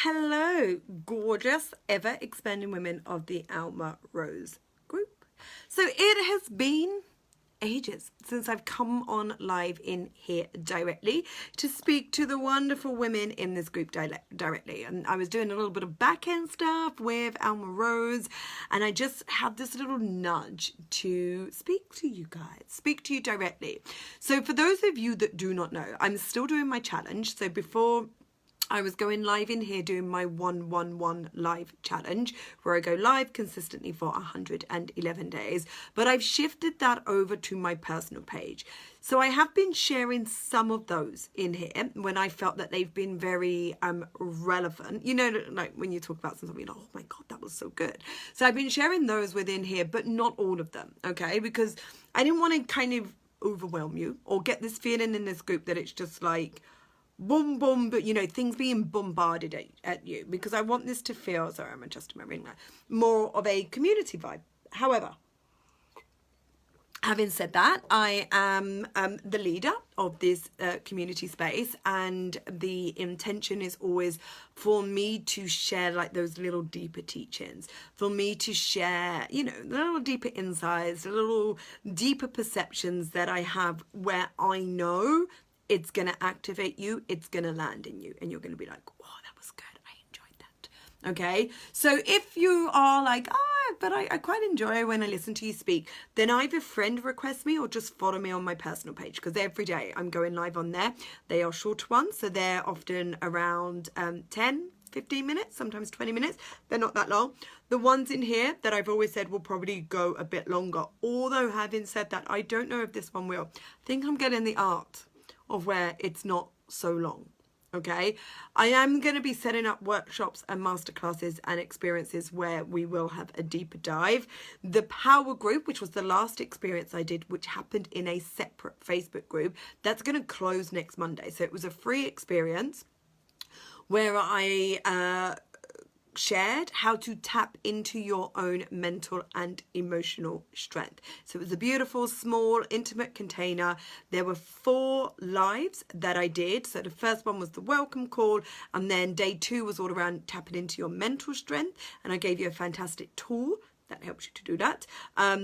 Hello, gorgeous, ever expanding women of the Alma Rose group. So it has been ages since I've come on live in here directly to speak to the wonderful women in this group directly. And I was doing a little bit of back end stuff with Alma Rose, and I just had this little nudge to speak to you guys, speak to you directly. So for those of you that do not know, I'm still doing my challenge. So before I was going live in here doing my 111 live challenge where I go live consistently for 111 days, but I've shifted that over to my personal page. So I have been sharing some of those in here when I felt that they've been very relevant. You know, like when you talk about something, you're like, oh my God, that was so good. So I've been sharing those within here, but not all of them, okay? Because I didn't want to kind of overwhelm you or get this feeling in this group that it's just like, boom, boom, but you know, things being bombarded at you, because I want this to feel, sorry, I'm adjusting my ring light, more of a community vibe. However, having said that, I am the leader of this community space, and the intention is always for me to share like those little deeper teachings, for me to share, you know, the little deeper insights, the little deeper perceptions that I have where I know it's going to activate you, it's going to land in you, and you're going to be like, wow, that was good, I enjoyed that. Okay, so if you are like, but I quite enjoy when I listen to you speak, then either friend request me or just follow me on my personal page, because every day I'm going live on there. They are shorter ones, so they're often around 10, 15 minutes, sometimes 20 minutes. They're not that long. The ones in here that I've always said will probably go a bit longer. Although having said that, I don't know if this one will. I think I'm getting the art of where it's not so long. Okay, I am going to be setting up workshops and masterclasses and experiences where we will have a deeper dive. The power group, which was the last experience I did, which happened in a separate Facebook group, that's going to close next Monday. So it was a free experience where I shared how to tap into your own mental and emotional strength. So it was a beautiful, small, intimate container. There were 4 lives that I did. So the first one was the welcome call, and then day 2 was all around tapping into your mental strength, and I gave you a fantastic tool that helps you to do that.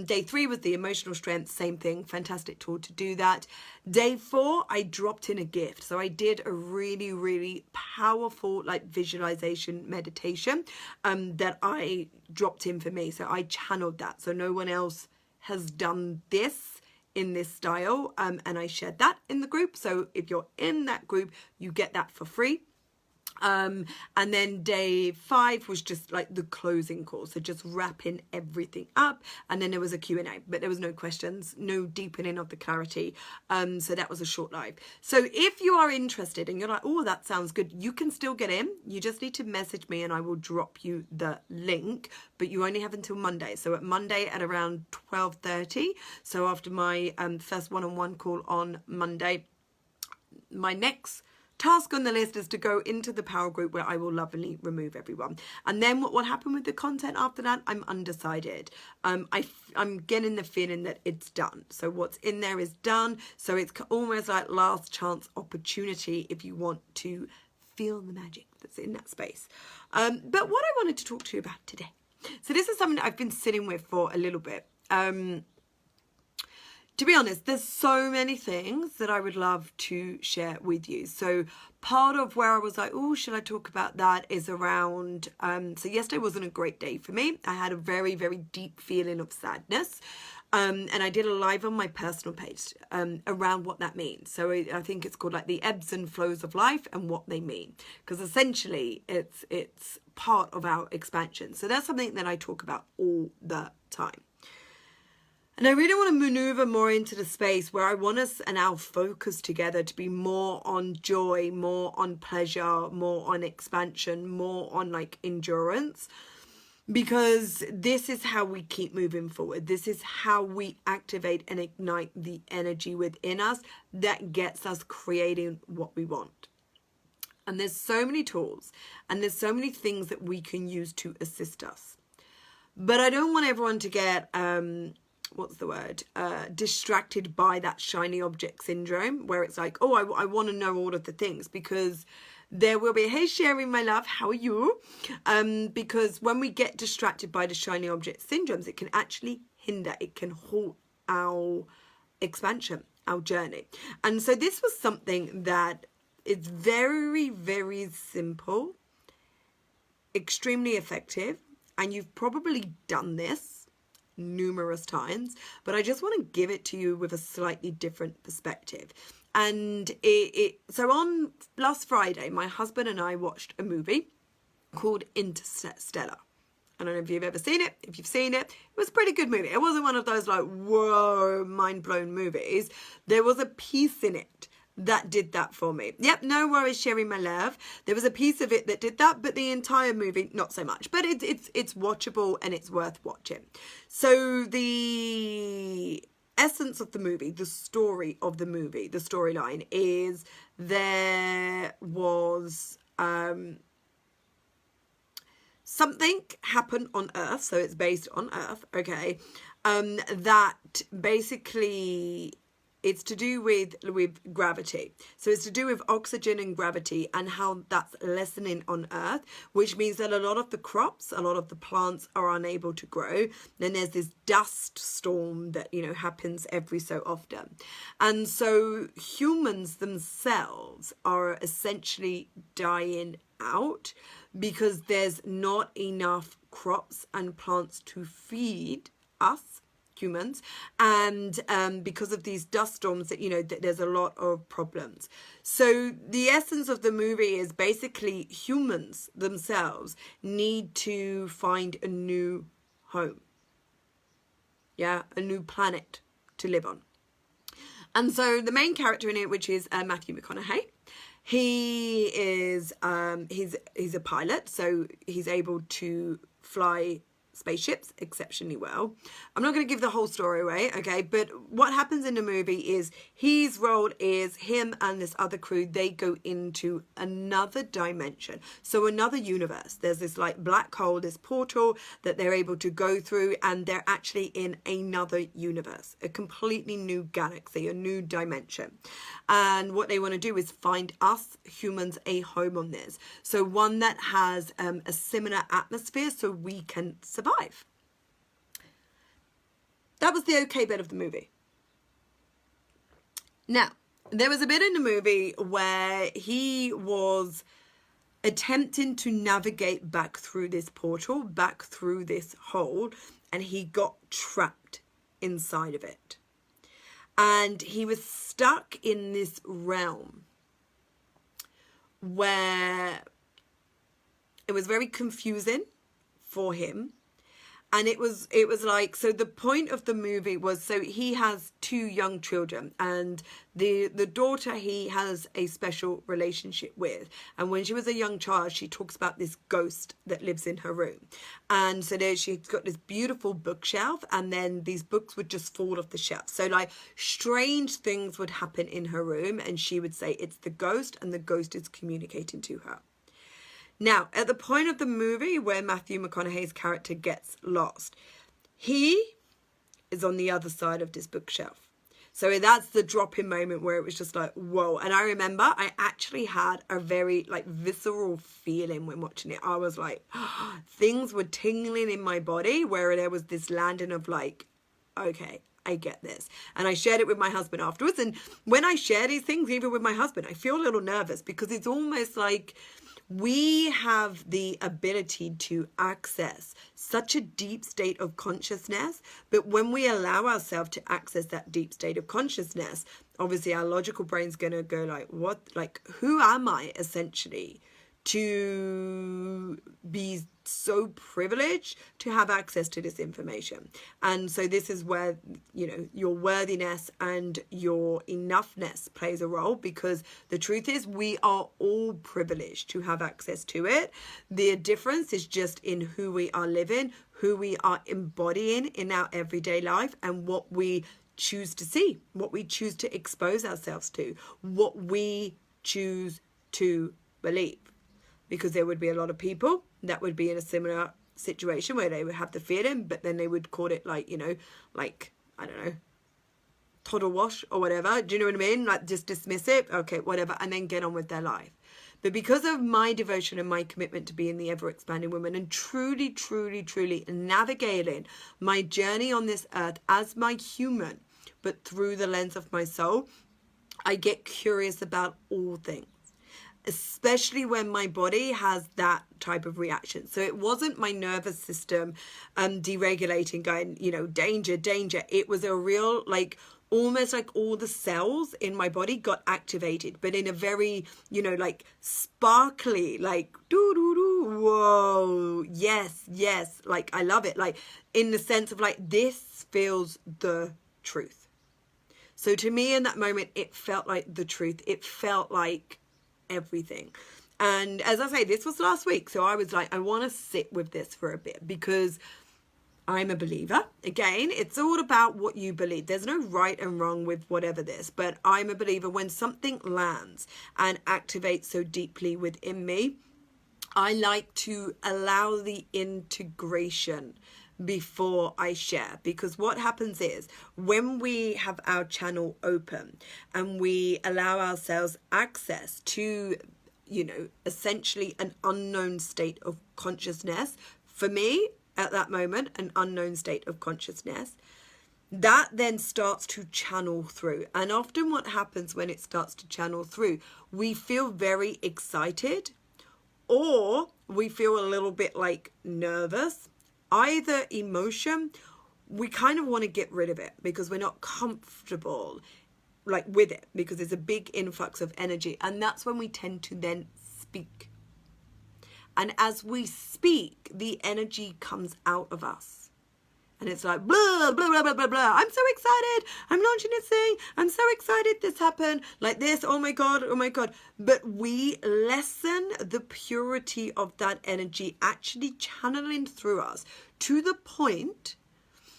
Day 3 was the emotional strength, same thing, fantastic tool to do that. Day 4, I dropped in a gift. So I did a really, really powerful like visualization meditation that I dropped in for me. So I channeled that. So no one else has done this in this style, and I shared that in the group. So if you're in that group, you get that for free. And then day 5 was just like the closing call, so just wrapping everything up, and then there was a Q&A, but there was no questions, no deepening of the clarity, so that was a short live. So if you are interested and you're like, oh, that sounds good, you can still get in. You just need to message me and I will drop you the link, but you only have until Monday. So at Monday at around 12:30, so after my first one-on-one call on Monday, my next task on the list is to go into the power group where I will lovingly remove everyone. And then what will happen with the content after that, I'm undecided. I'm getting the feeling that it's done. So what's in there is done. So it's almost like last chance opportunity if you want to feel the magic that's in that space. But what I wanted to talk to you about today. So this is something that I've been sitting with for a little bit. To be honest, there's so many things that I would love to share with you. So part of where I was like, oh, should I talk about that is around, so yesterday wasn't a great day for me. I had a very, very deep feeling of sadness. And I did a live on my personal page around what that means. So I think it's called like the ebbs and flows of life and what they mean. Because essentially it's part of our expansion. So that's something that I talk about all the time. And I really want to maneuver more into the space where I want us and our focus together to be more on joy, more on pleasure, more on expansion, more on like endurance. Because this is how we keep moving forward. This is how we activate and ignite the energy within us that gets us creating what we want. And there's so many tools and there's so many things that we can use to assist us. But I don't want everyone to get distracted by that shiny object syndrome, where it's like, oh, I want to know all of the things, because There will be, hey Sherry, my love, how are you? Because when we get distracted by the shiny object syndromes, it can actually hinder, it can halt our expansion, our journey. And so this was something that is very, very simple, extremely effective, and you've probably done this numerous times, but I just want to give it to you with a slightly different perspective. And so on last Friday, my husband and I watched a movie called Interstellar. I don't know if you've ever seen it. If you've seen it, it was a pretty good movie. It wasn't one of those like, whoa, mind-blown movies. There was a piece in it that did that for me. Yep, no worries, Sherry, my love. There was a piece of it that did that, but the entire movie, not so much. But it's watchable and it's worth watching. So the essence of the movie, the story of the movie, the storyline is there was something happened on Earth, so it's based on Earth, okay, that basically it's to do with gravity. So it's to do with oxygen and gravity and how that's lessening on Earth, which means that a lot of the crops, a lot of the plants are unable to grow. Then there's this dust storm that, you know, happens every so often. And so humans themselves are essentially dying out because there's not enough crops and plants to feed us humans, and because of these dust storms that, you know, there's a lot of problems. So the essence of the movie is basically humans themselves need to find a new home, a new planet to live on. And so the main character in it, which is Matthew McConaughey, he is he's a pilot, so he's able to fly spaceships exceptionally well. I'm not going to give the whole story away, okay, but what happens in the movie is his role is him and this other crew, they go into another dimension, so another universe. There's this like black hole, this portal that they're able to go through, and they're actually in another universe, a completely new galaxy, a new dimension. And what they want to do is find us humans a home on this, so one that has a similar atmosphere so we can survive. That was the okay bit of the movie. Now, there was a bit in the movie where he was attempting to navigate back through this portal, back through this hole, and he got trapped inside of it. And he was stuck in this realm where it was very confusing for him. And it was like, so the point of the movie was, so he has two young children, and the daughter he has a special relationship with. And when she was a young child, she talks about this ghost that lives in her room. And so there she's got this beautiful bookshelf, and then these books would just fall off the shelf. So like strange things would happen in her room, and she would say it's the ghost, and the ghost is communicating to her. Now, at the point of the movie where Matthew McConaughey's character gets lost, he is on the other side of this bookshelf. So that's the drop-in moment where it was just like, whoa. And I remember I actually had a very like visceral feeling when watching it. I was like, things were tingling in my body where there was this landing of like, okay, I get this. And I shared it with my husband afterwards. And when I share these things, even with my husband, I feel a little nervous because it's almost like we have the ability to access such a deep state of consciousness, but when we allow ourselves to access that deep state of consciousness, obviously our logical brain's going to go like, what, like, who am I essentially to be so privileged to have access to this information? And so this is where, you know, your worthiness and your enoughness plays a role, because the truth is we are all privileged to have access to it. The difference is just in who we are living, who we are embodying in our everyday life, and what we choose to see, what we choose to expose ourselves to, what we choose to believe. Because there would be a lot of people that would be in a similar situation where they would have the feeling, but then they would call it like, you know, like, I don't know, toddle wash or whatever. Do you know what I mean? Like just dismiss it. Okay, whatever. And then get on with their life. But because of my devotion and my commitment to being the ever-expanding woman and truly, truly, truly navigating my journey on this earth as my human, but through the lens of my soul, I get curious about all things, especially when my body has that type of reaction. So it wasn't my nervous system deregulating, going, you know, danger, danger. It was a real, like, almost like all the cells in my body got activated, but in a very, you know, like sparkly, like, doo-doo-doo, whoa, yes, yes. Like, I love it. Like, in the sense of like, this feels the truth. So to me in that moment, it felt like the truth. It felt like everything. And as I say, this was last week. So I was like, I want to sit with this for a bit because I'm a believer. Again, it's all about what you believe. There's no right and wrong with whatever this, but I'm a believer when something lands and activates so deeply within me, I like to allow the integration before I share, because what happens is when we have our channel open and we allow ourselves access to, you know, essentially an unknown state of consciousness, for me at that moment, an unknown state of consciousness, that then starts to channel through. And often what happens when it starts to channel through, we feel very excited or we feel a little bit like nervous. Either emotion, we kind of want to get rid of it because we're not comfortable like with it, because there's a big influx of energy, and that's when we tend to then speak. And as we speak, the energy comes out of us. And it's like, blah, blah, blah, blah, blah, blah. I'm so excited. I'm launching this thing. I'm so excited this happened. Like this. Oh my God. Oh my God. But we lessen the purity of that energy actually channeling through us to the point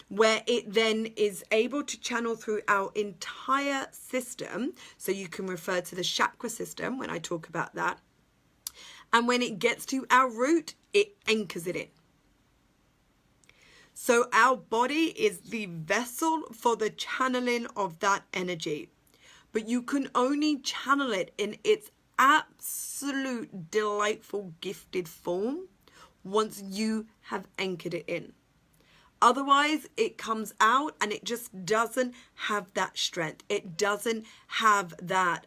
where it then is able to channel through our entire system. So you can refer to the chakra system when I talk about that. And when it gets to our root, it anchors it in. So our body is the vessel for the channeling of that energy. But you can only channel it in its absolute delightful gifted form once you have anchored it in. Otherwise, it comes out and it just doesn't have that strength. It doesn't have that,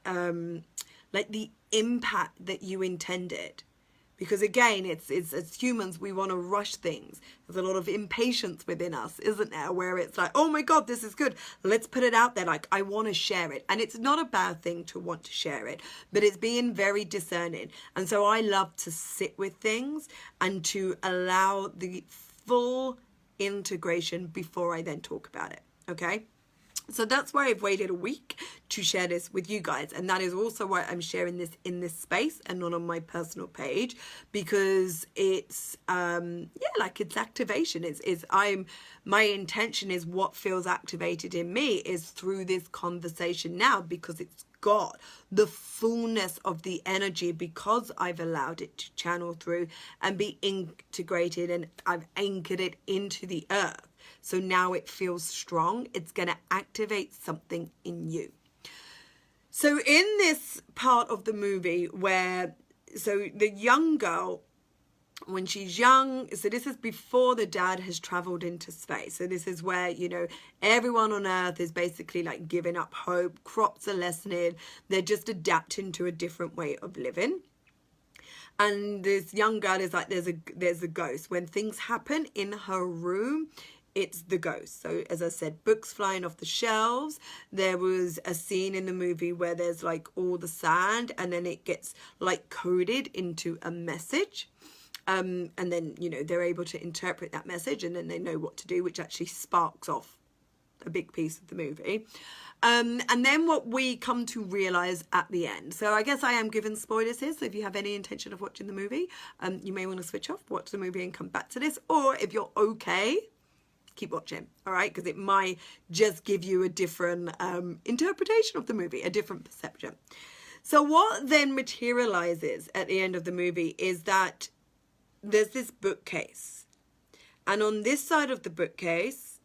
like the impact that you intended. Because again, it's as humans, we want to rush things. There's a lot of impatience within us, isn't there? Where it's like, oh my God, this is good. Let's put it out there. Like, I want to share it. And it's not a bad thing to want to share it, but it's being very discerning. And so I love to sit with things and to allow the full integration before I then talk about it. Okay. So that's why I've waited a week to share this with you guys. And that is also why I'm sharing this in this space and not on my personal page, because it's, like it's activation. My intention is what feels activated in me is through this conversation now, because it's got the fullness of the energy, because I've allowed it to channel through and be integrated, and I've anchored it into the earth. So now it feels strong. It's going to activate something in you. So in this part of the movie where, so the young girl, when she's young, so this is before the dad has traveled into space. So this is where, you know, everyone on Earth is basically like giving up hope. Crops are lessening. They're just adapting to a different way of living. And this young girl is like, there's a ghost. When things happen in her room, it's the ghost. So as I said, books flying off the shelves. There was a scene in the movie where there's like all the sand and then it gets like coded into a message. And then, you know, they're able to interpret that message and then they know what to do, which actually sparks off a big piece of the movie. And then what we come to realize at the end. So I guess I am giving spoilers here. So if you have any intention of watching the movie, you may want to switch off, watch the movie and come back to this. Or if you're okay, keep watching, all right? Because it might just give you a different interpretation of the movie, a different perception. So what then materializes at the end of the movie is that there's this bookcase. And on this side of the bookcase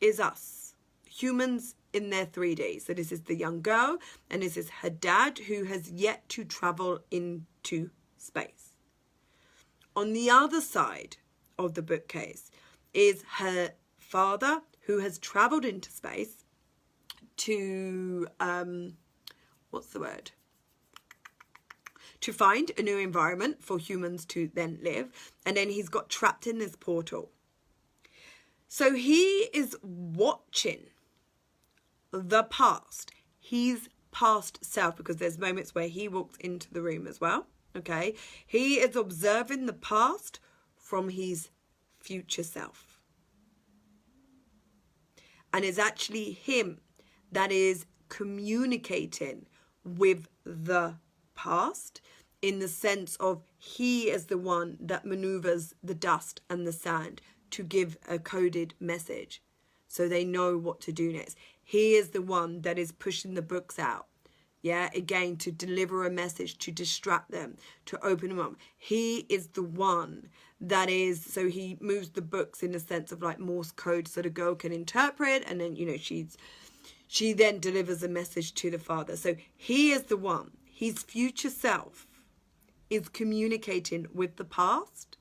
is us, humans in their 3D. So this is the young girl, and this is her dad, who has yet to travel into space. On the other side of the bookcase is her father, who has traveled into space to, to find a new environment for humans to then live. And then he's got trapped in this portal. So he is watching the past, his past self, because there's moments where he walks into the room as well. Okay. He is observing the past from his future self. And it's actually him that is communicating with the past, in the sense of he is the one that maneuvers the dust and the sand to give a coded message so they know what to do next. He is the one that is pushing the books out. Yeah, again, to deliver a message, to distract them, to open them up. He is the one that is, so he moves the books in the sense of like Morse code so the girl can interpret, and then, you know, she then delivers a message to the father. So he is the one, his future self is communicating with the past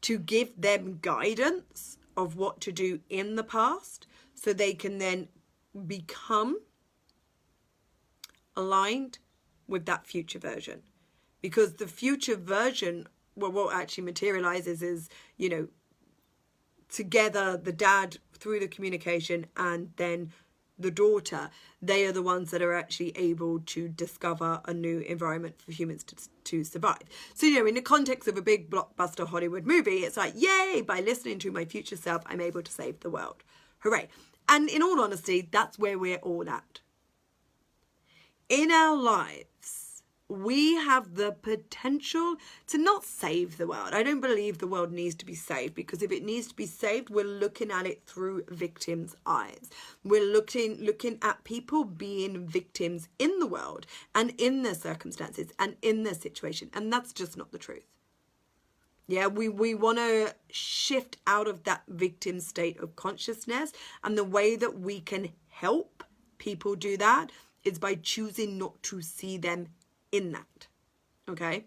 to give them guidance of what to do in the past, so they can then become aligned with that future version. Because the future version, well, what actually materializes is, you know, together the dad through the communication and then the daughter, they are the ones that are actually able to discover a new environment for humans to survive. So, you know, in the context of a big blockbuster Hollywood movie, it's like, yay, by listening to my future self, I'm able to save the world. Hooray. And in all honesty, that's where we're all at. In our lives, we have the potential to not save the world. I don't believe the world needs to be saved, because if it needs to be saved, we're looking at it through victims' eyes. We're looking at people being victims in the world and in their circumstances and in their situation. And that's just not the truth. Yeah, we want to shift out of that victim state of consciousness. And the way that we can help people do that is by choosing not to see them in that. Okay?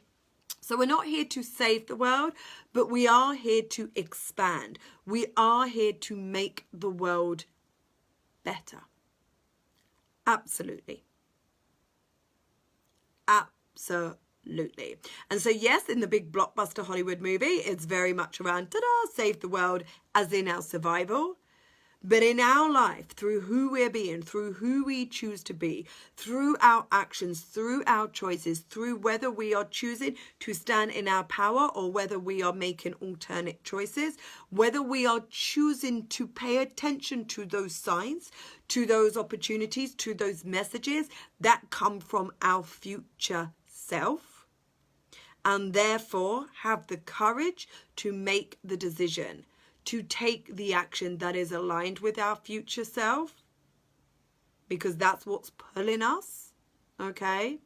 So we're not here to save the world, but we are here to expand. We are here to make the world better. Absolutely. Absolutely. And so, yes, in the big blockbuster Hollywood movie, it's very much around, ta-da, save the world, as in our survival. But in our life, through who we're being, through who we choose to be, through our actions, through our choices, through whether we are choosing to stand in our power or whether we are making alternate choices, whether we are choosing to pay attention to those signs, to those opportunities, to those messages that come from our future self, and therefore have the courage to make the decision, to take the action that is aligned with our future self, because that's what's pulling us, okay?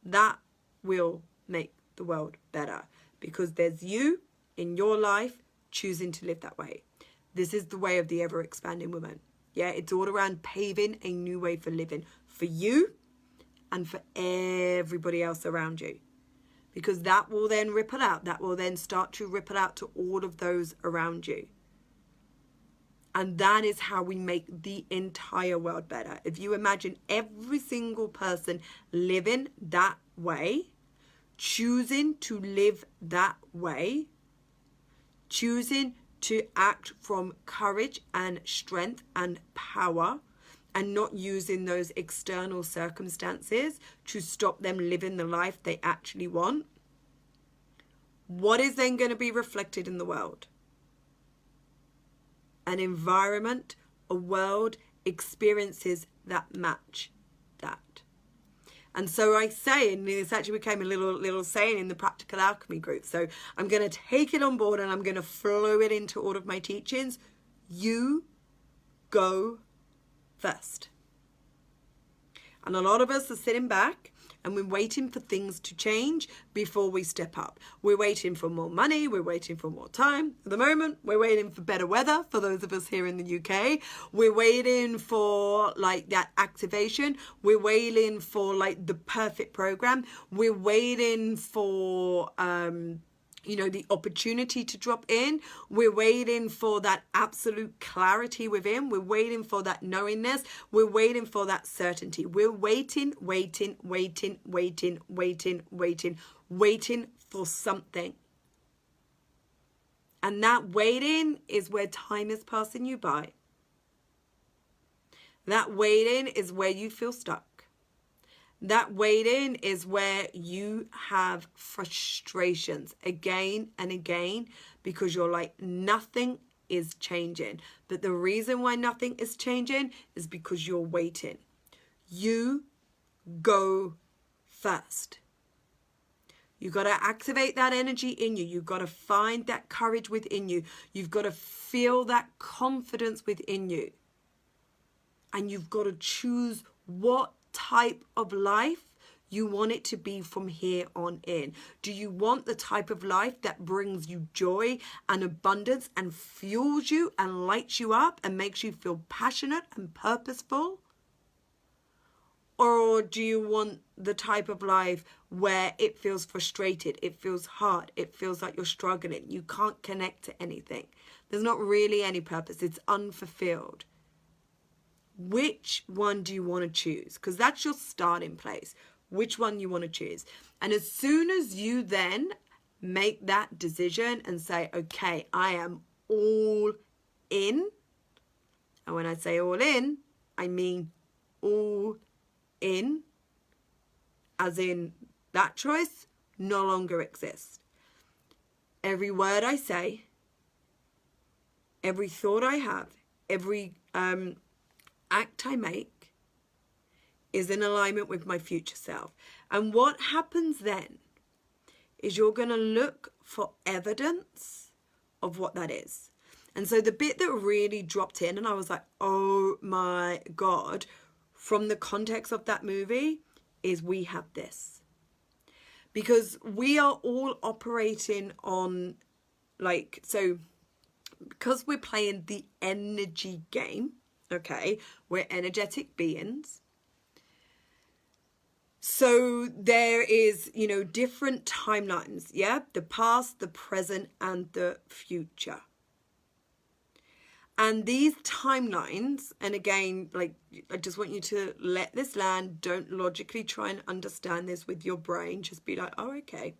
That will make the world better, because there's you in your life choosing to live that way. This is the way of the ever-expanding woman. Yeah, it's all around paving a new way for living for you and for everybody else around you. Because that will then ripple out. That will then start to ripple out to all of those around you. And that is how we make the entire world better. If you imagine every single person living that way, choosing to live that way, choosing to act from courage and strength and power, and not using those external circumstances to stop them living the life they actually want, what is then going to be reflected in the world? An environment, a world, experiences that match that. And so I say, and this actually became a little saying in the Practical Alchemy group, so I'm going to take it on board and I'm going to flow it into all of my teachings. You go first. And a lot of us are sitting back And we're waiting for things to change before we step up. We're waiting for more money. We're waiting for more time. At the moment, we're waiting for better weather for those of us here in the UK. We're waiting for like that activation. We're waiting for like the perfect program. We're waiting for you know, the opportunity to drop in. We're waiting for that absolute clarity within. We're waiting for that knowingness. We're waiting for that certainty. We're waiting for something. And that waiting is where time is passing you by. That waiting is where you feel stuck. That waiting is where you have frustrations again and again because you're like, nothing is changing. But the reason why nothing is changing is because you're waiting. You go first. You got to activate that energy in you. You've got to find that courage within you. You've got to feel that confidence within you. And you've got to choose what type of life you want it to be from here on in. Do you want the type of life that brings you joy and abundance and fuels you and lights you up and makes you feel passionate and purposeful? Or do you want the type of life where it feels frustrated, it feels hard, it feels like you're struggling, you can't connect to anything? There's not really any purpose, it's unfulfilled. Which one do you want to choose? Because that's your starting place. Which one you want to choose. And as soon as you then make that decision and say, okay, I am all in. And when I say all in, I mean all in. As in that choice no longer exists. Every word I say, every thought I have, every act I make is in alignment with my future self. And what happens then is you're going to look for evidence of what that is. And so the bit that really dropped in and I was like, oh my God, from the context of that movie is we have this. Because we are all operating on like, so because we're playing the energy game, okay, we're energetic beings. So there is, you know, different timelines, yeah? The past, the present, and the future. And these timelines, and again, like, I just want you to let this land. Don't logically try and understand this with your brain. Just be like, oh, okay.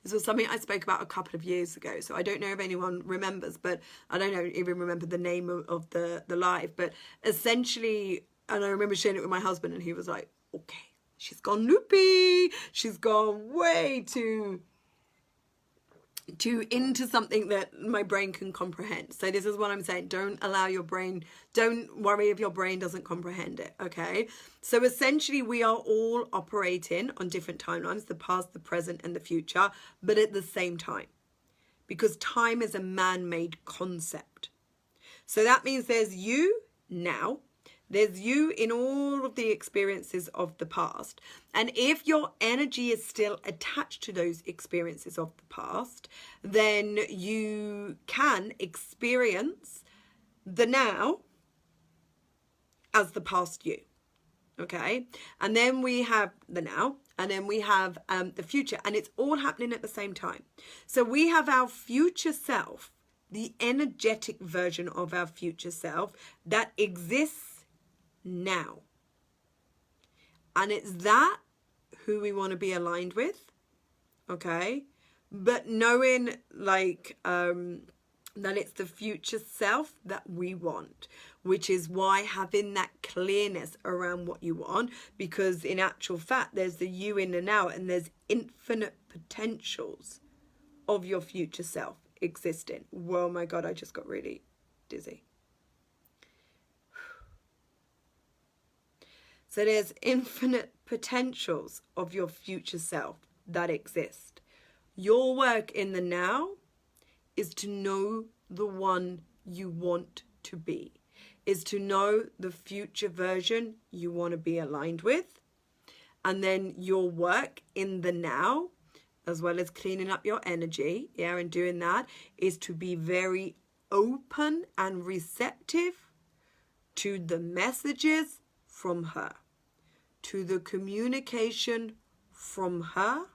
This was something I spoke about a couple of years ago. So I don't know if anyone remembers, but I don't even remember the name of the live. But essentially, and I remember sharing it with my husband and he was like, okay, she's gone loopy. She's gone way too into something that my brain can comprehend. So this is what I'm saying. Don't allow your brain, don't worry if your brain doesn't comprehend it, okay? So essentially we are all operating on different timelines, the past, the present, and the future, but at the same time. Because time is a man-made concept. So that means there's you now. There's you in all of the experiences of the past. And if your energy is still attached to those experiences of the past, then you can experience the now as the past you. Okay? And then we have the now, and then we have the future. And it's all happening at the same time. So we have our future self, the energetic version of our future self that exists now. And it's that who we want to be aligned with, okay? But knowing like that it's the future self that we want, which is why having that clearness around what you want, because in actual fact there's the you in the now and there's infinite potentials of your future self existing. Whoa, my God, I just got really dizzy. So there's infinite potentials of your future self that exist. Your work in the now is to know the one you want to be, is to know the future version you want to be aligned with. And then your work in the now, as well as cleaning up your energy, yeah, and doing that, is to be very open and receptive to the messages from her, to the communication from her,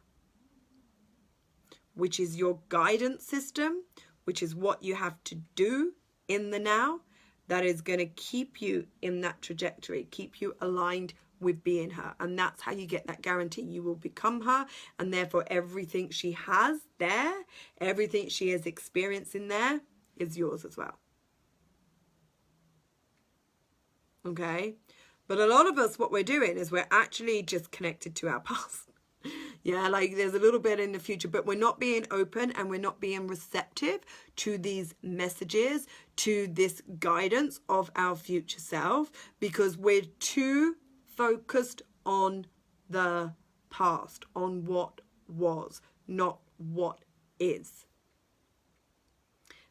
which is your guidance system, which is what you have to do in the now, that is going to keep you in that trajectory, keep you aligned with being her. And that's how you get that guarantee. You will become her, and therefore everything she has there, everything she has experienced in there, is yours as well. Okay? But a lot of us, what we're doing is we're actually just connected to our past. Yeah, like there's a little bit in the future, but we're not being open and we're not being receptive to these messages, to this guidance of our future self, because we're too focused on the past, on what was, not what is.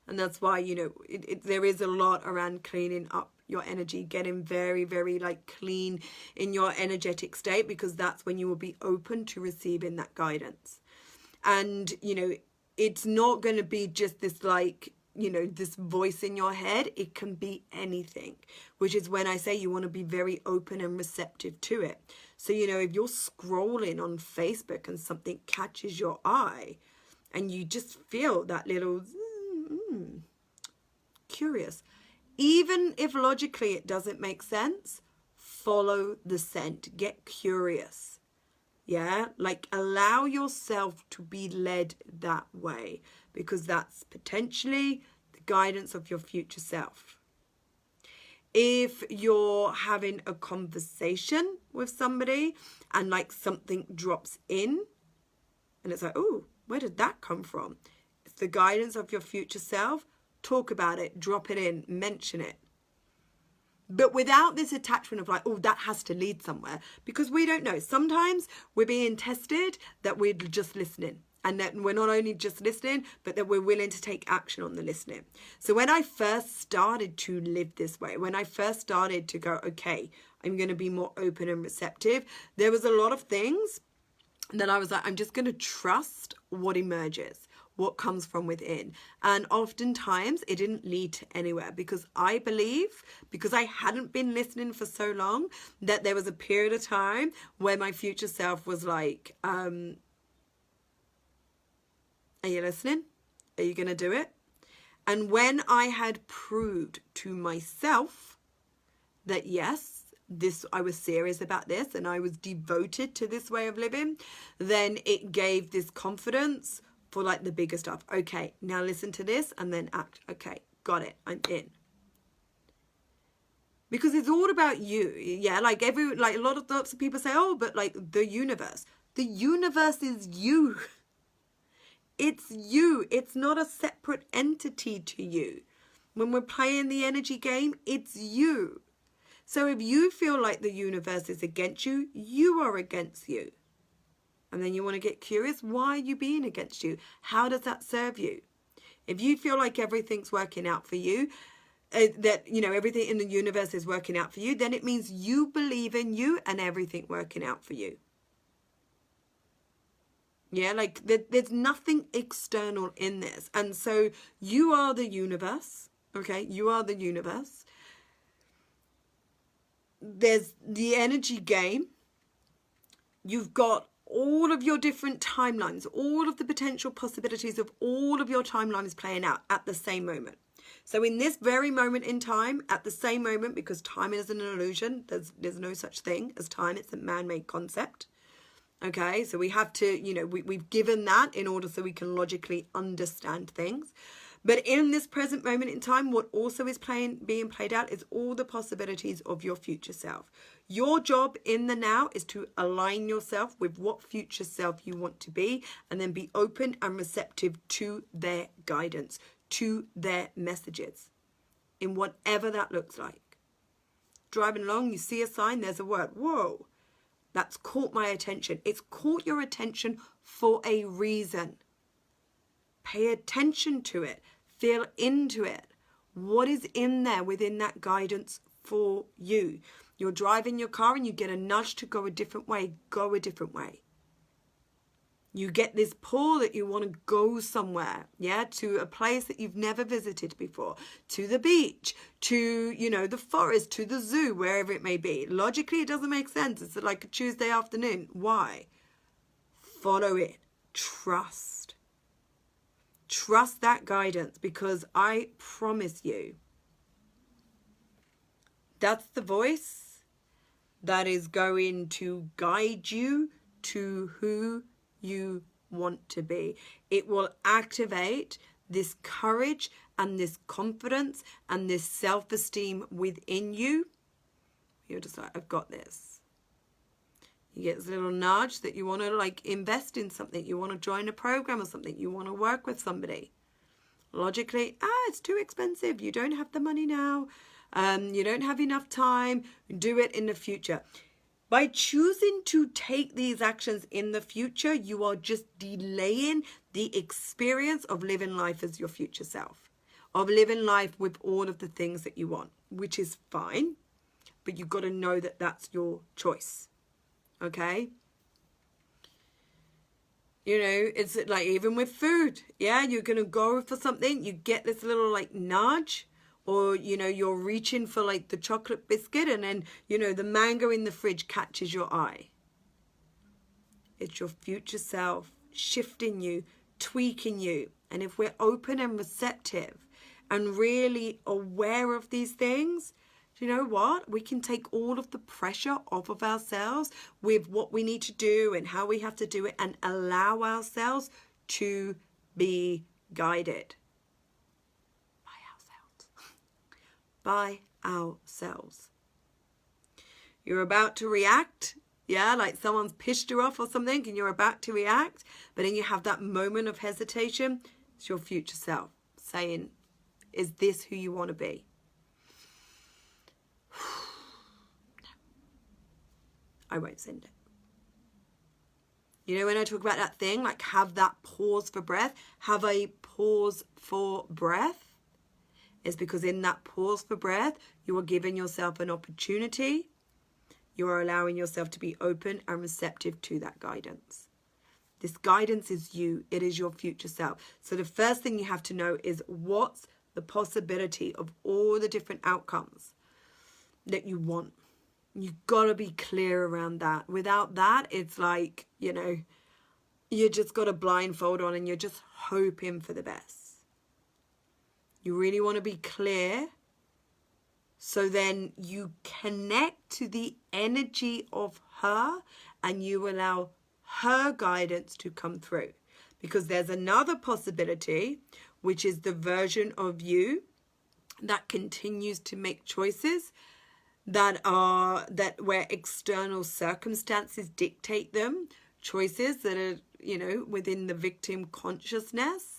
And that's why, you know, there is a lot around cleaning up your energy, getting very, very like clean in your energetic state, because that's when you will be open to receiving that guidance. And, you know, it's not going to be just this like, you know, this voice in your head. It can be anything, which is when I say you want to be very open and receptive to it. So, you know, if you're scrolling on Facebook and something catches your eye and you just feel that little curious, even if logically it doesn't make sense, follow the scent, get curious. Yeah, like allow yourself to be led that way, because that's potentially the guidance of your future self. If you're having a conversation with somebody and like something drops in and it's like, oh, where did that come from? It's the guidance of your future self. Talk about it, drop it in, mention it. But without this attachment of like, oh, that has to lead somewhere, because we don't know. Sometimes we're being tested that we're just listening, and that we're not only just listening, but that we're willing to take action on the listening. So when I first started to live this way, when I first started to go, okay, I'm going to be more open and receptive, there was a lot of things that I was like, I'm just going to trust what emerges, what comes from within. And oftentimes it didn't lead to anywhere, because I believe, because I hadn't been listening for so long, that there was a period of time where my future self was like, are you listening? Are you going to do it? And when I had proved to myself that yes, I was serious about this and I was devoted to this way of living, then it gave this confidence for like the bigger stuff. Okay, now listen to this and then act. Okay, got it. I'm in. Because it's all about you. Yeah, like lots of people say, oh, but like the universe. The universe is you. It's you. It's not a separate entity to you. When we're playing the energy game, it's you. So if you feel like the universe is against you, you are against you. And then you want to get curious, why are you being against you? How does that serve you? If you feel like everything's working out for you, that, you know, everything in the universe is working out for you, then it means you believe in you and everything working out for you. Yeah, like there's nothing external in this. And so you are the universe, okay? You are the universe. There's the energy game. You've got all of your different timelines, all of the potential possibilities of all of your timelines playing out at the same moment. So in this very moment in time, at the same moment, because time is an illusion, there's no such thing as time, it's a man-made concept. Okay, so we have to, you know, we've given that in order so we can logically understand things. But in this present moment in time, what also is being played out is all the possibilities of your future self. Your job in the now is to align yourself with what future self you want to be, and then be open and receptive to their guidance, to their messages, in whatever that looks like. Driving along, you see a sign, there's a word. Whoa, that's caught my attention. It's caught your attention for a reason. Pay attention to it. Feel into it. What is in there within that guidance for you? You're driving your car and you get a nudge to go a different way. Go a different way. You get this pull that you want to go somewhere, yeah, to a place that you've never visited before, to the beach, to, the forest, to the zoo, wherever it may be. Logically, it doesn't make sense. It's like a Tuesday afternoon. Why? Follow it. Trust. Trust that guidance, because I promise you, that's the voice that is going to guide you to who you want to be. It will activate this courage and this confidence and this self-esteem within you. You're just like, I've got this. You get this little nudge that you want to invest in something. You want to join a program or something. You want to work with somebody. Logically, it's too expensive. You don't have the money now. You don't have enough time. Do it in the future. By choosing to take these actions in the future, you are just delaying the experience of living life as your future self, of living life with all of the things that you want, which is fine, but you've got to know that that's your choice, okay? It's like even with food, yeah, you're going to go for something, you get this little nudge, or, you're reaching for the chocolate biscuit and then, the mango in the fridge catches your eye. It's your future self shifting you, tweaking you. And if we're open and receptive and really aware of these things, you know what? We can take all of the pressure off of ourselves with what we need to do and how we have to do it, and allow ourselves to be guided. By ourselves. You're about to react, yeah, like someone's pissed you off or something and you're about to react, but then you have that moment of hesitation. It's your future self saying, is this who you want to be? No, I won't send it. When I talk about that thing, have that pause for breath, have a pause for breath, is because in that pause for breath, you are giving yourself an opportunity. You are allowing yourself to be open and receptive to that guidance. This guidance is you. It is your future self. So the first thing you have to know is, what's the possibility of all the different outcomes that you want? You've got to be clear around that. Without that, it's you just got a blindfold on and you're just hoping for the best. You really want to be clear, so then you connect to the energy of her and you allow her guidance to come through. Because there's another possibility, which is the version of you that continues to make choices where external circumstances dictate them, choices that are, within the victim consciousness.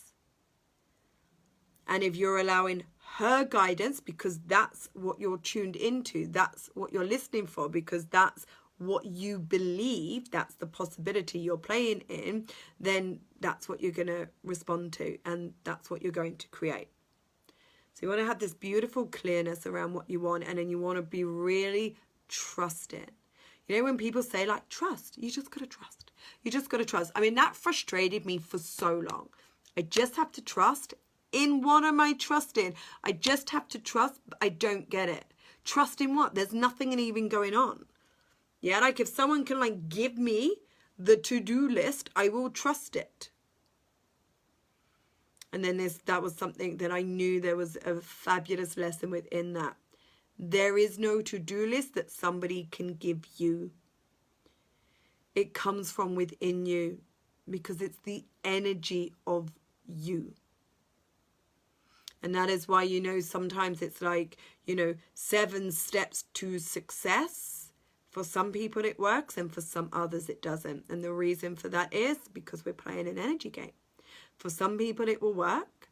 And if you're allowing her guidance, because that's what you're tuned into, that's what you're listening for, because that's what you believe, that's the possibility you're playing in, then that's what you're going to respond to, and that's what you're going to create. So you want to have this beautiful clearness around what you want, and then you want to be really trusting. When people say trust, you just got to trust. You just got to trust. I mean, that frustrated me for so long. I just have to trust. In what am I trusting? I just have to trust, but I don't get it. Trust in what? There's nothing even going on. Yeah, if someone can give me the to-do list, I will trust it. And then that was something that I knew there was a fabulous lesson within that. There is no to-do list that somebody can give you. It comes from within you, because it's the energy of you. And that is why, sometimes it's 7 steps to success. For some people it works, and for some others it doesn't. And the reason for that is because we're playing an energy game. For some people it will work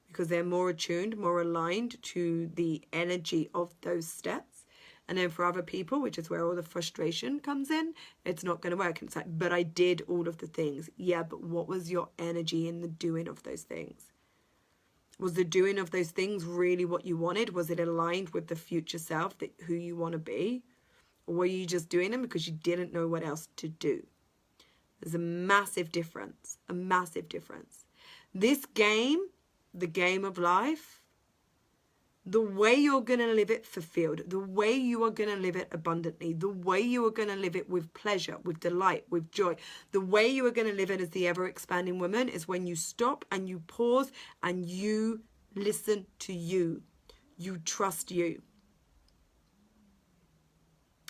because they're more attuned, more aligned to the energy of those steps. And then for other people, which is where all the frustration comes in, it's not going to work. And it's but I did all of the things. Yeah, but what was your energy in the doing of those things? Was the doing of those things really what you wanted? Was it aligned with the future self, that who you want to be? Or were you just doing them because you didn't know what else to do? There's a massive difference, a massive difference. This game, the game of life, the way you're going to live it fulfilled, the way you are going to live it abundantly, the way you are going to live it with pleasure, with delight, with joy, the way you are going to live it as the ever-expanding woman is when you stop and you pause and you listen to you. You trust you.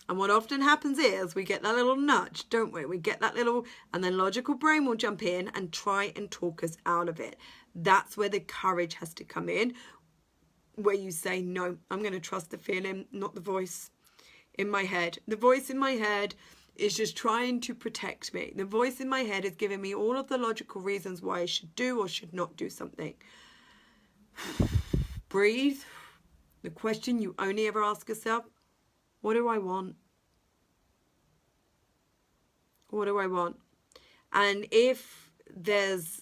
And what often happens is we get that little nudge, don't we? We get that little, and then logical brain will jump in and try and talk us out of it. That's where the courage has to come in, where you say, no, I'm going to trust the feeling, not the voice in my head. The voice in my head is just trying to protect me. The voice in my head is giving me all of the logical reasons why I should do or should not do something. Breathe. The question you only ever ask yourself, what do I want? What do I want? And if there's,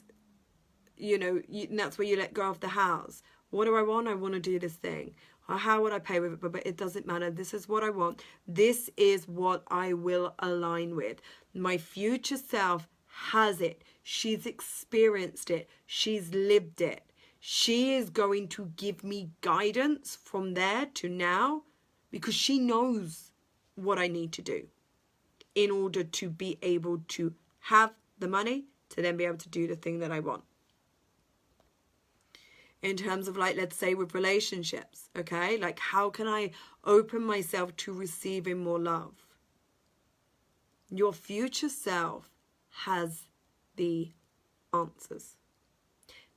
that's where you let go of the hows. What do I want? I want to do this thing. Or how would I pay with it? But it doesn't matter. This is what I want. This is what I will align with. My future self has it. She's experienced it. She's lived it. She is going to give me guidance from there to now, because she knows what I need to do in order to be able to have the money to then be able to do the thing that I want. In terms of, like, let's say with relationships, okay? Like, how can I open myself to receiving more love? Your future self has the answers.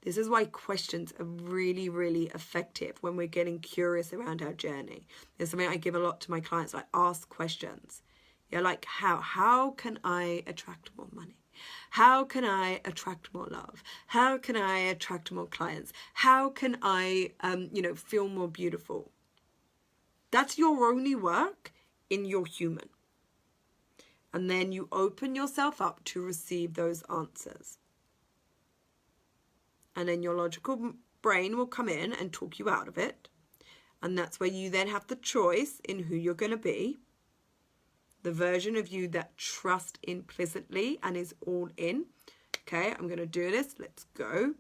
This is why questions are really, really effective when we're getting curious around our journey. It's something I give a lot to my clients, like, ask questions. Yeah, like, how can I attract more money? How can I attract more love? How can I attract more clients? How can I, feel more beautiful? That's your only work in your human. And then you open yourself up to receive those answers. And then your logical brain will come in and talk you out of it. And that's where you then have the choice in who you're going to be. The version of you that trusts implicitly and is all in. Okay, I'm going to do this. Let's go.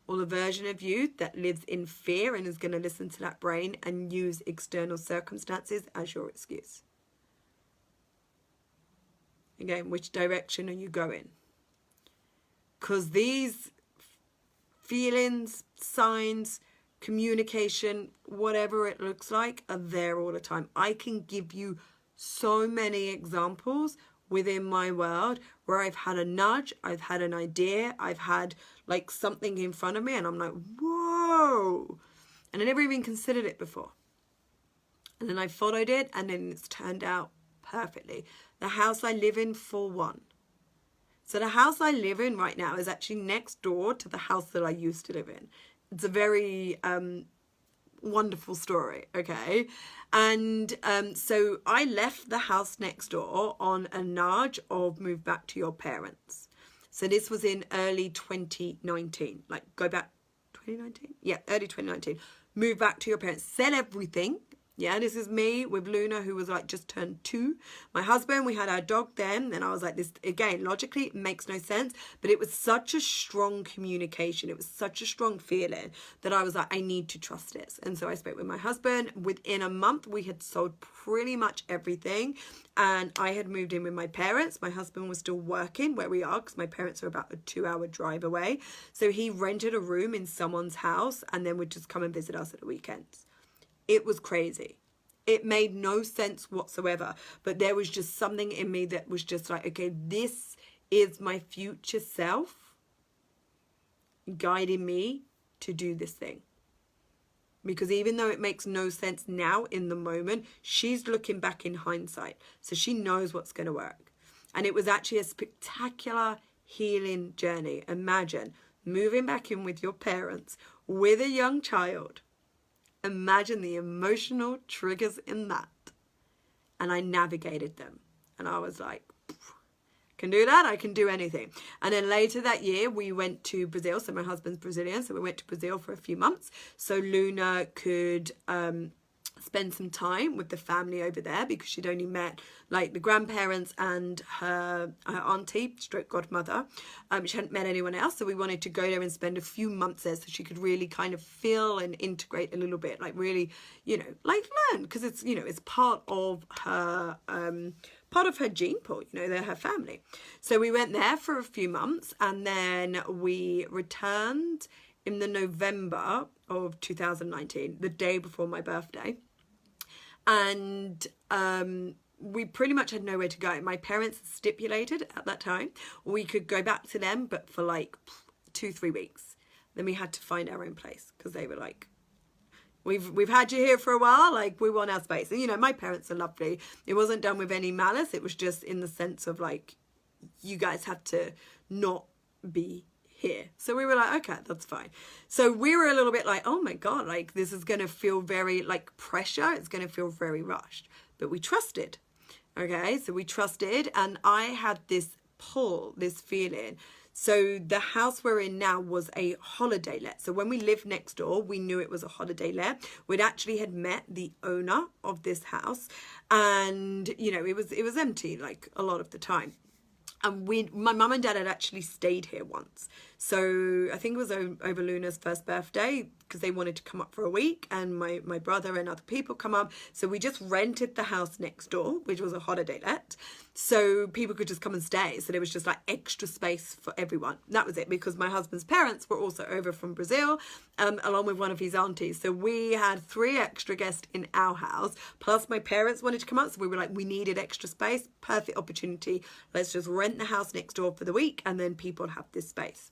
Or the version of you that lives in fear and is going to listen to that brain and use external circumstances as your excuse. Again, which direction are you going? Because these feelings, signs, communication, whatever it looks like, are there all the time. I can give you so many examples within my world where I've had a nudge, I've had an idea, I've had like something in front of me and I'm like, whoa. And I never even considered it before. And then I followed it and then it's turned out perfectly. The house I live in, for one. So the house I live in right now is actually next door to the house that I used to live in. It's a very wonderful story, okay? And so I left the house next door on a nudge of move back to your parents. So this was in early 2019. Like, go back 2019? Yeah, early 2019. Move back to your parents. Sell everything. Yeah, this is me with Luna, who was like just turned 2. My husband, we had our dog then. And I was like, this, again, logically, it makes no sense. But it was such a strong communication. It was such a strong feeling that I was like, I need to trust this. And so I spoke with my husband. Within a month, we had sold pretty much everything. And I had moved in with my parents. My husband was still working where we are because my parents are about a 2-hour drive away. So he rented a room in someone's house and then would just come and visit us at the weekends. It was crazy. It made no sense whatsoever. But there was just something in me that was just like, okay, this is my future self guiding me to do this thing. Because even though it makes no sense now in the moment, she's looking back in hindsight. So she knows what's going to work. And it was actually a spectacular healing journey. Imagine moving back in with your parents with a young child. Imagine the emotional triggers in that. And I navigated them. And I was like, can do that. I can do anything. And then later that year, we went to Brazil. So my husband's Brazilian. So we went to Brazil for a few months. So Luna could spend some time with the family over there, because she'd only met like the grandparents and her auntie stroke godmother. She hadn't met anyone else, so we wanted to go there and spend a few months there so she could really kind of feel and integrate a little bit, like really, you know, like learn, because it's, you know, it's part of her gene pool, you know, they're her family. So we went there for a few months, and then we returned in the November of 2019, the day before my birthday. And we pretty much had nowhere to go. My parents stipulated at that time we could go back to them, but for like 2-3 weeks. Then we had to find our own place, because they were like, we've had you here for a while, like we want our space. And you know, my parents are lovely. It wasn't done with any malice. It was just in the sense of like, you guys have to not be here. So we were like, okay, that's fine. So we were a little bit like, oh my God, like this is going to feel very like pressure. It's going to feel very rushed. But we trusted. Okay, so we trusted, and I had this pull, this feeling. So the house we're in now was a holiday let. So when we lived next door, we knew it was a holiday let. We'd actually had met the owner of this house, and you know, it was empty like a lot of the time. And my mum and dad had actually stayed here once. So I think it was over Luna's first birthday, because they wanted to come up for a week, and my brother and other people come up. So we just rented the house next door, which was a holiday let. So people could just come and stay. So there was just like extra space for everyone. That was it, because my husband's parents were also over from Brazil, along with one of his aunties. So we had 3 extra guests in our house, plus my parents wanted to come up. So we were like, we needed extra space. Perfect opportunity. Let's just rent the house next door for the week, and then people have this space.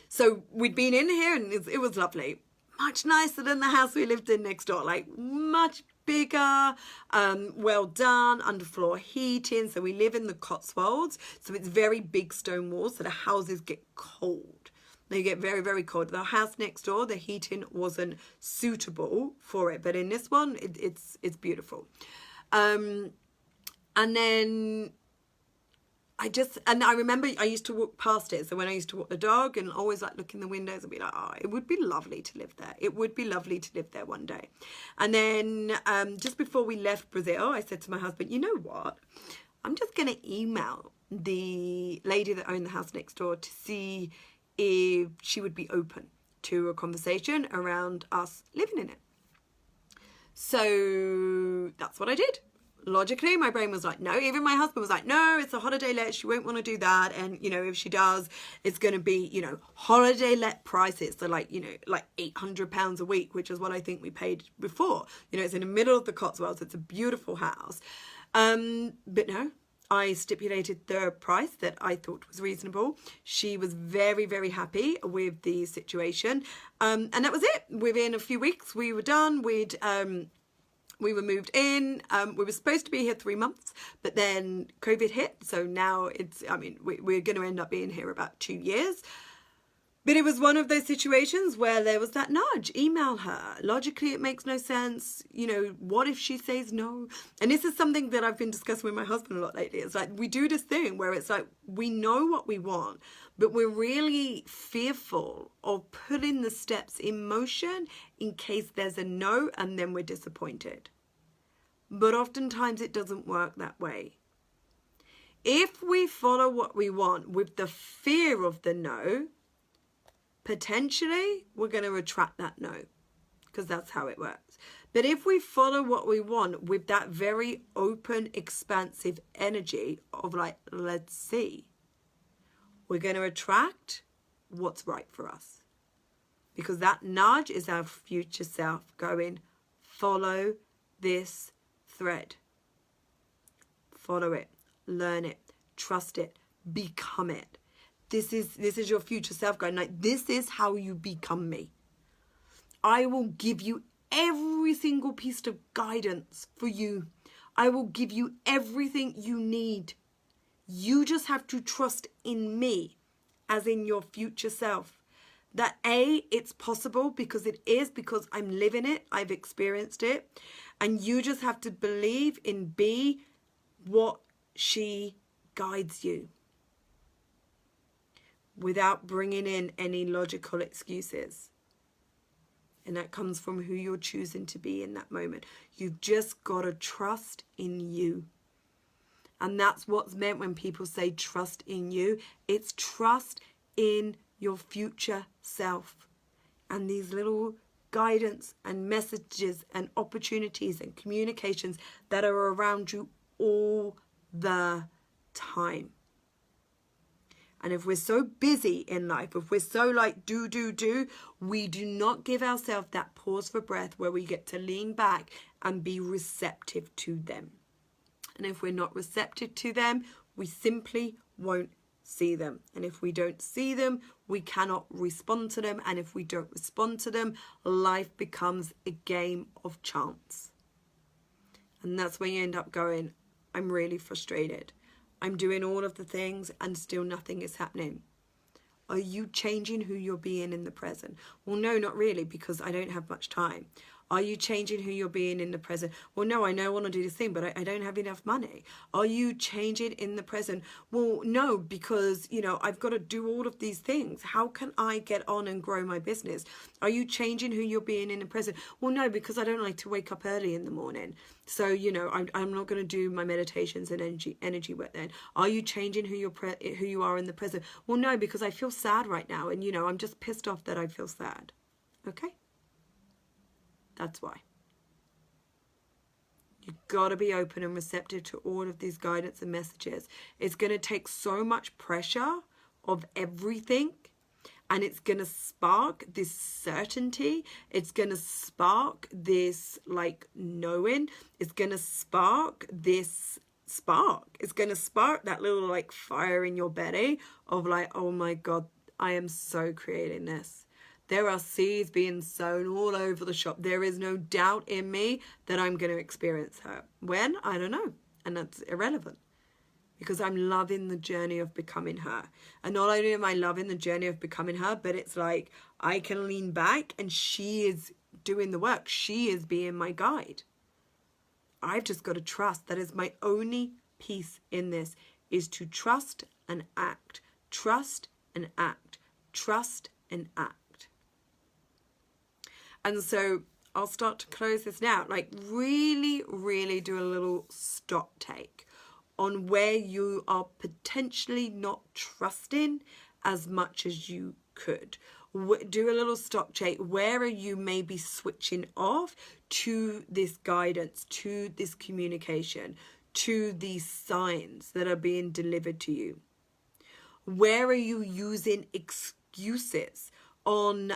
So we'd been in here, and it was lovely. Much nicer than the house we lived in next door. Like much bigger, well done, underfloor heating. So we live in the Cotswolds. So it's very big stone walls. So the houses get cold. They get very, very cold. The house next door, the heating wasn't suitable for it. But in this one, it's beautiful. And then I remember I used to walk past it. So when I used to walk the dog and always like look in the windows and be like, oh, it would be lovely to live there. It would be lovely to live there one day. And then just before we left Brazil, I said to my husband, you know what? I'm just going to email the lady that owned the house next door to see if she would be open to a conversation around us living in it. So that's what I did. Logically, my brain was like, no. Even my husband was like, no, it's a holiday let. She won't want to do that. And, you know, if she does, it's going to be, you know, holiday let prices. So like, you know, like £800 a week, which is what I think we paid before. You know, it's in the middle of the Cotswolds. It's a beautiful house. But no, I stipulated the price that I thought was reasonable. She was very, very happy with the situation. And that was it. Within a few weeks, we were done. We were moved in. We were supposed to be here 3 months, but then COVID hit. So now we're going to end up being here about 2 years. But it was one of those situations where there was that nudge. Email her. Logically, it makes no sense. You know, what if she says no? And this is something that I've been discussing with my husband a lot lately. It's like we do this thing where it's like we know what we want, but we're really fearful of putting the steps in motion in case there's a no, and then we're disappointed. But oftentimes it doesn't work that way. If we follow what we want with the fear of the no, potentially we're going to attract that no, because that's how it works. But if we follow what we want with that very open, expansive energy of like, let's see, we're going to attract what's right for us. Because that nudge is our future self going, follow this thread. Follow it, learn it, trust it, become it. This is your future self going like, this is how you become me. I will give you every single piece of guidance for you. I will give you everything you need. You just have to trust in me, as in your future self. That A, it's possible, because it is, because I'm living it, I've experienced it. And you just have to believe in B, what she guides you without bringing in any logical excuses. And that comes from who you're choosing to be in that moment. You've just got to trust in you. And that's what's meant when people say trust in you. It's trust in your future self. And these little guidance and messages and opportunities and communications that are around you all the time. And if we're so busy in life, if we're so like do, we do not give ourselves that pause for breath where we get to lean back and be receptive to them. And if we're not receptive to them, we simply won't see them. And if we don't see them, we cannot respond to them. And if we don't respond to them, life becomes a game of chance. And that's when you end up going, I'm really frustrated. I'm doing all of the things and still nothing is happening. Are you changing who you're being in the present? Well, no, not really, because I don't have much time. Are you changing who you're being in the present? Well, no, I know I want to do this thing, but I don't have enough money. Are you changing in the present? Well, no, because, I've got to do all of these things. How can I get on and grow my business? Are you changing who you're being in the present? Well, no, because I don't like to wake up early in the morning. So, I'm not going to do my meditations and energy work then. Are you changing who you are in the present? Well, no, because I feel sad right now. And, I'm just pissed off that I feel sad. Okay? That's why. You've got to be open and receptive to all of these guidance and messages. It's going to take so much pressure of everything, and it's going to spark this certainty. It's going to spark this knowing. It's going to spark this spark. It's going to spark that little fire in your belly of oh my God, I am so creating this. There are seeds being sown all over the shop. There is no doubt in me that I'm going to experience her. When? I don't know. And that's irrelevant. Because I'm loving the journey of becoming her. And not only am I loving the journey of becoming her, but it's I can lean back and she is doing the work. She is being my guide. I've just got to trust. That is my only piece in this, is to trust and act. Trust and act. Trust and act. And so I'll start to close this now. Really, really do a little stock take on where you are potentially not trusting as much as you could. Do a little stock take. Where are you maybe switching off to this guidance, to this communication, to these signs that are being delivered to you? Where are you using excuses on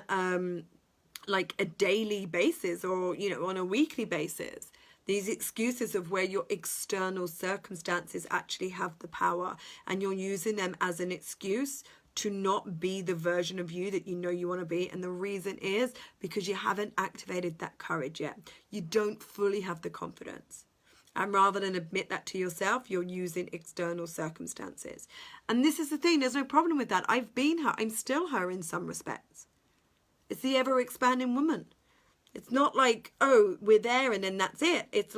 a daily basis or, on a weekly basis? These excuses of where your external circumstances actually have the power, and you're using them as an excuse to not be the version of you that you want to be. And the reason is because you haven't activated that courage yet. You don't fully have the confidence. And rather than admit that to yourself, you're using external circumstances. And this is the thing, there's no problem with that. I've been her. I'm still her in some respects. It's the ever-expanding woman. It's not we're there and then that's it. It's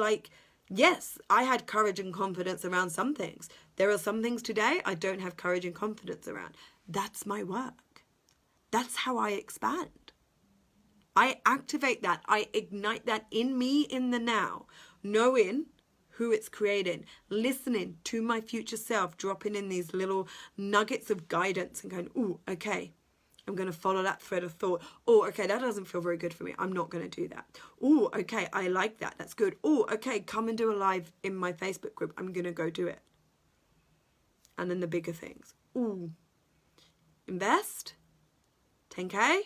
yes, I had courage and confidence around some things. There are some things today I don't have courage and confidence around. That's my work. That's how I expand. I activate that. I ignite that in me in the now, knowing who it's creating, listening to my future self, dropping in these little nuggets of guidance and going, ooh, okay, I'm going to follow that thread of thought. Oh, okay, that doesn't feel very good for me. I'm not going to do that. Oh, okay, I like that. That's good. Oh, okay, come and do a live in my Facebook group. I'm going to go do it. And then the bigger things. Ooh, invest 10K? I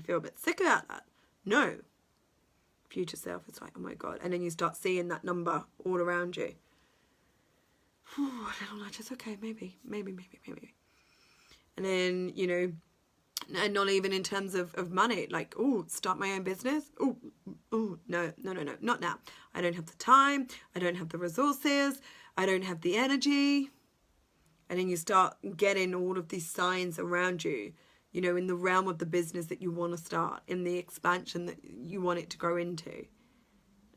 feel a bit sick about that. No. Future self is oh my God. And then you start seeing that number all around you. Ooh, a little nudges. Okay, maybe. And then, and not even in terms of money, start my own business. No, not now. I don't have the time. I don't have the resources. I don't have the energy. And then you start getting all of these signs around you, in the realm of the business that you want to start, in the expansion that you want it to grow into.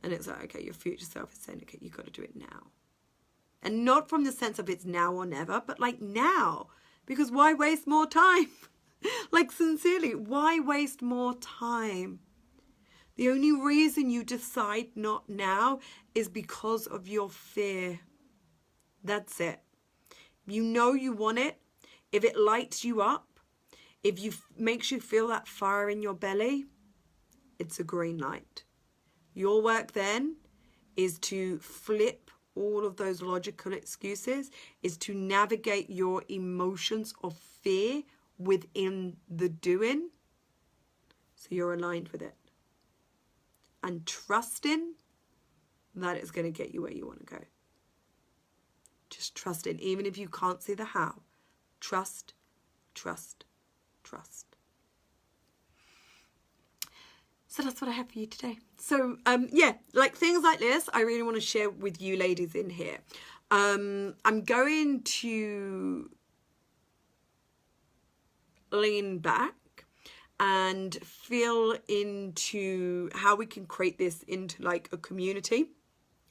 And it's okay, your future self is saying, okay, you've got to do it now. And not from the sense of it's now or never, but like now. Because why waste more time? Like sincerely, why waste more time? The only reason you decide not now is because of your fear. That's it. You know you want it. If it lights you up, if you makes you feel that fire in your belly, it's a green light. Your work then is to flip all of those logical excuses, is to navigate your emotions of fear within the doing, so you're aligned with it. And trusting that it's going to get you where you want to go. Just trust in, even if you can't see the how. Trust, trust, trust. So that's what I have for you today. So yeah, like things like this, I really want to share with you ladies in here. I'm going to lean back and feel into how we can create this into like a community.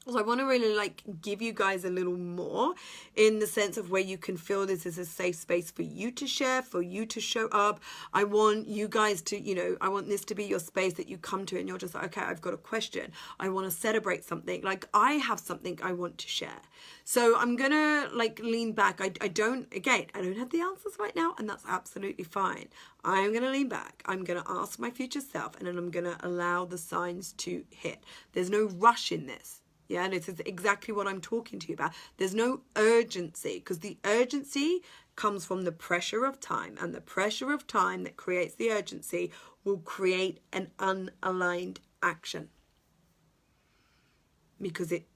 So I want to really like give you guys a little more in the sense of where you can feel this is a safe space for you to share, for you to show up. I want you guys to, you know, I want this to be your space that you come to and you're just like, okay, I've got a question. I want to celebrate something. Like I have something I want to share. So I'm going to like lean back. I don't have the answers right now, and that's absolutely fine. I'm going to lean back. I'm going to ask my future self, and then I'm going to allow the signs to hit. There's no rush in this. Yeah, and this is exactly what I'm talking to you about. There's no urgency, because the urgency comes from the pressure of time, and the pressure of time that creates the urgency will create an unaligned action, because it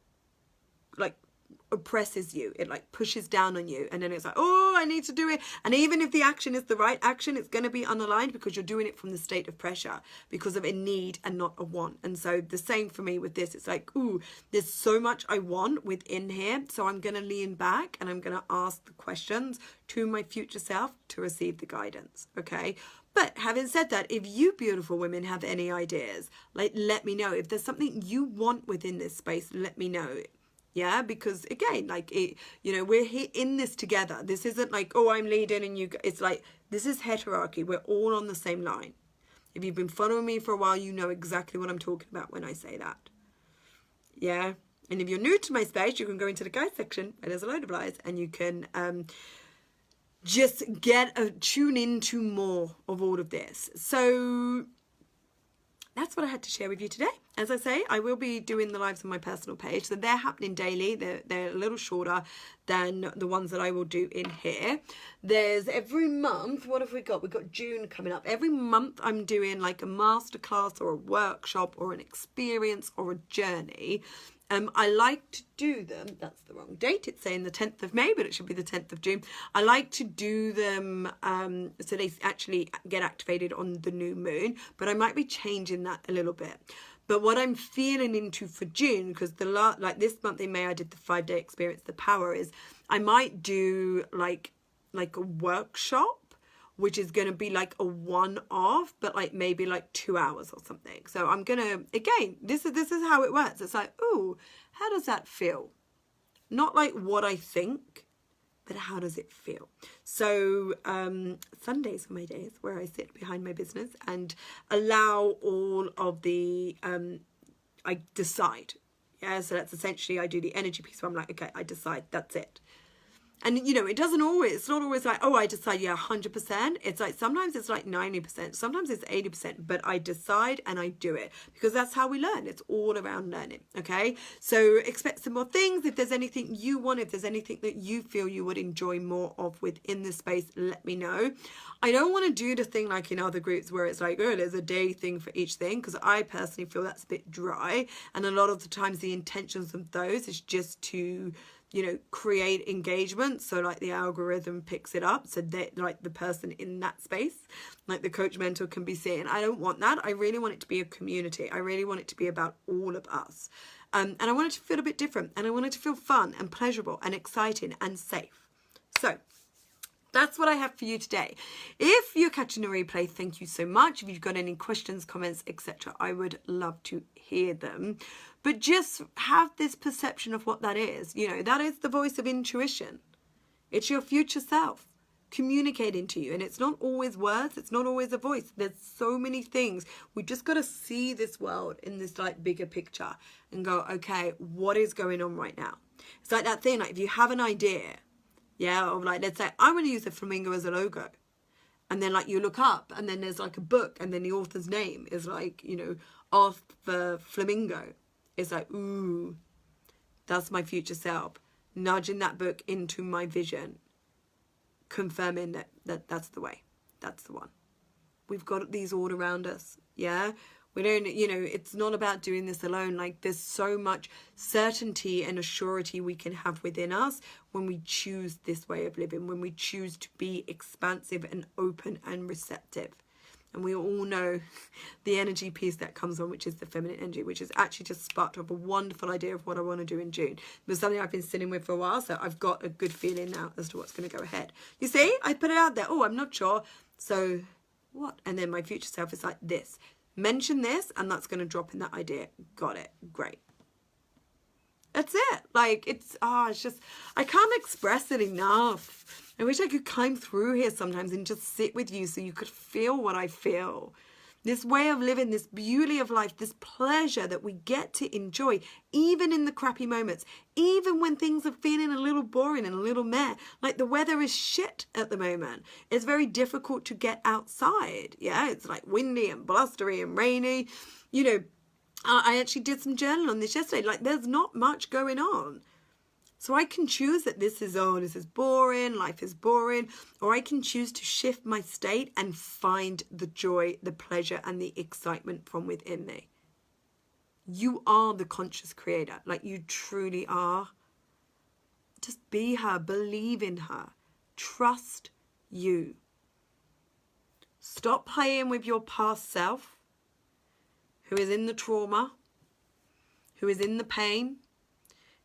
like oppresses you. It like pushes down on you, and then it's like, oh, I need to do it. And even if the action is the right action, it's going to be unaligned because you're doing it from the state of pressure, because of a need and not a want. And so the same for me with this. It's like, ooh, there's so much I want within here, so I'm going to lean back and I'm going to ask the questions to my future self to receive the guidance. Okay, but having said that, if you beautiful women have any ideas, like let me know. If there's something you want within this space, let me know. Yeah, because again, like it, you know, we're here in this together. This isn't like, oh, I'm leading and you, it's like, this is heterarchy. We're all on the same line. If you've been following me for a while, you know exactly what I'm talking about when I say that. Yeah. And if you're new to my space, you can go into the guide section where there's a load of lies, and you can just tune into more of all of this. So that's what I had to share with you today. As I say, I will be doing the lives on my personal page. So they're happening daily. They're a little shorter than the ones that I will do in here. There's every month, what have we got? We've got June coming up. Every month I'm doing like a masterclass or a workshop or an experience or a journey. I like to do them, that's the wrong date, it's saying the 10th of May, but it should be the 10th of June. I like to do them so they actually get activated on the new moon, but I might be changing that a little bit. But what I'm feeling into for June, because like this month in May I did the 5-day experience, the power is, I might do like a workshop, which is going to be like a one-off, but like maybe like 2 hours or something. So I'm going to, again, this is how it works. It's like, ooh, how does that feel? Not like what I think, but how does it feel? So Sundays are my days where I sit behind my business and allow all of the, I decide. Yeah, so that's essentially, I do the energy piece where I'm like, okay, I decide, that's it. And, you know, it's not always like, oh, I decide, yeah, 100%. It's like, sometimes it's like 90%, sometimes it's 80%, but I decide and I do it, because that's how we learn. It's all around learning. Okay. So expect some more things. If there's anything you want, if there's anything that you feel you would enjoy more of within this space, let me know. I don't want to do the thing like in other groups where it's like, oh, there's a day thing for each thing, because I personally feel that's a bit dry. And a lot of the times the intentions of those is just to, you know, create engagement. So like the algorithm picks it up, so that like the person in that space, like the coach mentor, can be seeing. I don't want that. I really want it to be a community. I really want it to be about all of us. And I want it to feel a bit different, and I want it to feel fun and pleasurable and exciting and safe. So that's what I have for you today. If you're catching a replay, thank you so much. If you've got any questions, comments, etc., I would love to hear them. But just have this perception of what that is. You know, that is the voice of intuition. It's your future self communicating to you. And it's not always words. It's not always a voice. There's so many things. We just got to see this world in this like bigger picture and go, okay, what is going on right now? It's like that thing, like if you have an idea, yeah, of like, let's say I want to use a flamingo as a logo. And then like you look up and then there's like a book and then the author's name is like, you know, Arthur Flamingo. It's like, ooh, that's my future self. Nudging that book into my vision. Confirming that that's the way. That's the one. We've got these all around us. Yeah. We don't, you know, it's not about doing this alone. Like there's so much certainty and assurity we can have within us when we choose this way of living, when we choose to be expansive and open and receptive. And we all know the energy piece that comes on, which is the feminine energy, which is actually just sparked up a wonderful idea of what I want to do in June. It was something I've been sitting with for a while, so I've got a good feeling now as to what's going to go ahead. You see, I put it out there. Oh, I'm not sure. So what? And then my future self is like this. Mention this, and that's going to drop in that idea. Got it. Great. That's it. Like, it's just, I can't express it enough. I wish I could climb through here sometimes and just sit with you so you could feel what I feel. This way of living, this beauty of life, this pleasure that we get to enjoy, even in the crappy moments, even when things are feeling a little boring and a little meh. Like the weather is shit at the moment. It's very difficult to get outside. Yeah, it's like windy and blustery and rainy. You know, I actually did some journaling on this yesterday. Like there's not much going on. So I can choose that this is boring, life is boring, or I can choose to shift my state and find the joy, the pleasure, and the excitement from within me. You are the conscious creator, like you truly are. Just be her, believe in her, trust you. Stop playing with your past self, who is in the trauma, who is in the pain,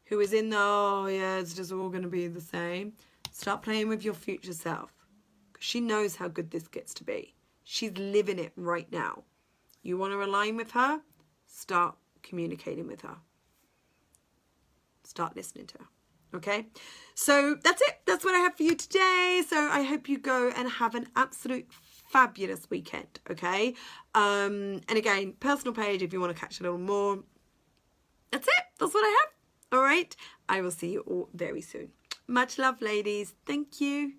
who is in the, oh yeah, it's just all going to be the same. Start playing with your future self. Because she knows how good this gets to be. She's living it right now. You want to align with her? Start communicating with her. Start listening to her. Okay? So that's it. That's what I have for you today. So I hope you go and have an absolute fabulous weekend. Okay? And again, personal page if you want to catch a little more. That's it. That's what I have. All right, I will see you all very soon. Much love, ladies. Thank you.